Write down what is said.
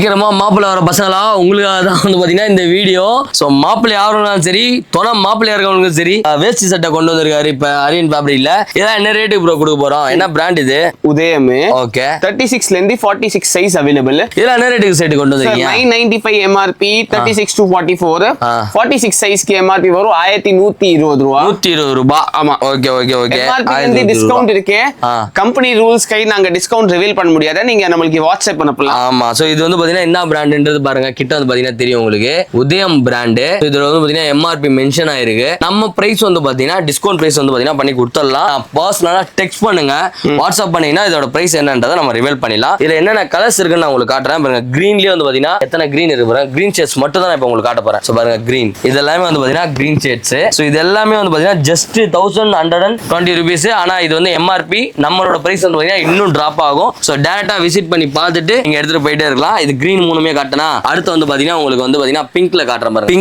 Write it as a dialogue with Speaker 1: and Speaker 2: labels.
Speaker 1: சீக்கிரமா மாப்பிள்ளை வர பசங்களா உங்களுக்காக தான் வந்து பாத்தீங்கன்னா இந்த வீடியோ. சோ மாப்பிள்ளை யாருனாலும் சரி, தொலை மாப்பிள்ளையா இருக்கவங்களுக்கும் சரி, வேஷ்டி சட்டை கொண்டு வந்திருக்காரு இப்ப அரியன் ஃபேப்ரிக்ல. இதான் என்ன ரேட்டுக்கு ப்ரோ கொடுக்க போறோம்? என்ன பிராண்ட் இது?
Speaker 2: உதயம்.
Speaker 1: ஓகே,
Speaker 2: 36 ல இருந்து 46 சைஸ் அவைலபிள்.
Speaker 1: இதெல்லாம் என்ன ரேட்டுக்கு செட் கொண்டு வந்திருக்கீங்க?
Speaker 2: 995 எம்ஆர்பி, 36 to 44. 46 சைஸ்க்கு எம்ஆர்பி வரும் 1120 ரூபாய்.
Speaker 1: 120 ரூபாய்.
Speaker 2: ஆமா,
Speaker 1: ஓகே ஓகே ஓகே.
Speaker 2: எம்ஆர்பி வந்து டிஸ்கவுண்ட் இருக்கு. கம்பெனி ரூல்ஸ் கை நாங்க டிஸ்கவுண்ட் ரிவீல் பண்ண முடியாது. நீங்க நம்மளுக்கு வாட்ஸ்அப் அனுப்பலாம்.
Speaker 1: ஆமா, சோ இது வந்து என்ன பிராண்ட்ன்றது பாருங்க, கிட்ட வந்து பாத்தீங்கன்னா தெரியும் உங்களுக்கு. உதயம் பிராண்ட். இதுல வந்து பாத்தீங்கன்னா எம்ஆர்பி மென்ஷன் ஆயிருக்கு. நம்ம பிரைஸ் வந்து பாத்தீங்கன்னா டிஸ்கவுண்ட் பிரைஸ் வந்து பாத்தீங்கன்னா பண்ணி கொடுத்துடலாம். பர்சனலா டெக்ஸ்ட் பண்ணுங்க, வாட்ஸ்அப் பண்ணீங்கன்னா இதோட பிரைஸ் என்னன்றதை நம்ம ரிவீல் பண்ணிடலாம். இதுல என்னென்ன கலர்ஸ் இருக்குன்னு நான் உங்களுக்கு காட்டுறேன் பாருங்க. கிரீன்லயே வந்து பாத்தீங்கன்னா எத்தனை கிரீன் இருக்கு பாருங்க. கிரீன் ஷேட்ஸ் மட்டும் தான் நான் இப்ப உங்களுக்கு காட்ட போறேன். சோ பாருங்க, கிரீன் இது எல்லாமே வந்து பாத்தீங்கன்னா கிரீன் ஷேட்ஸ். சோ இது எல்லாமே வந்து பாத்தீங்கன்னா ஜஸ்ட் 1120 rupees. ஆனா இது வந்து எம்ஆர்பி, நம்மளோட பிரைஸ் வந்து பாத்தீங்கன்னா இன்னும் டிராப் ஆகும். சோ டைரக்டா விசிட் பண்ணி பார்த்துட்டு நீங்க எடுத்துட்டு போயிட்டே இருக்கலாம். இது கிரீன் மூணுமே காட்டினா அடுத்து வந்து பாத்தீங்கன்னா உங்களுக்கு வந்து பாத்தீங்கன்னா பிங்க்ல காட்டுற மாதிரி.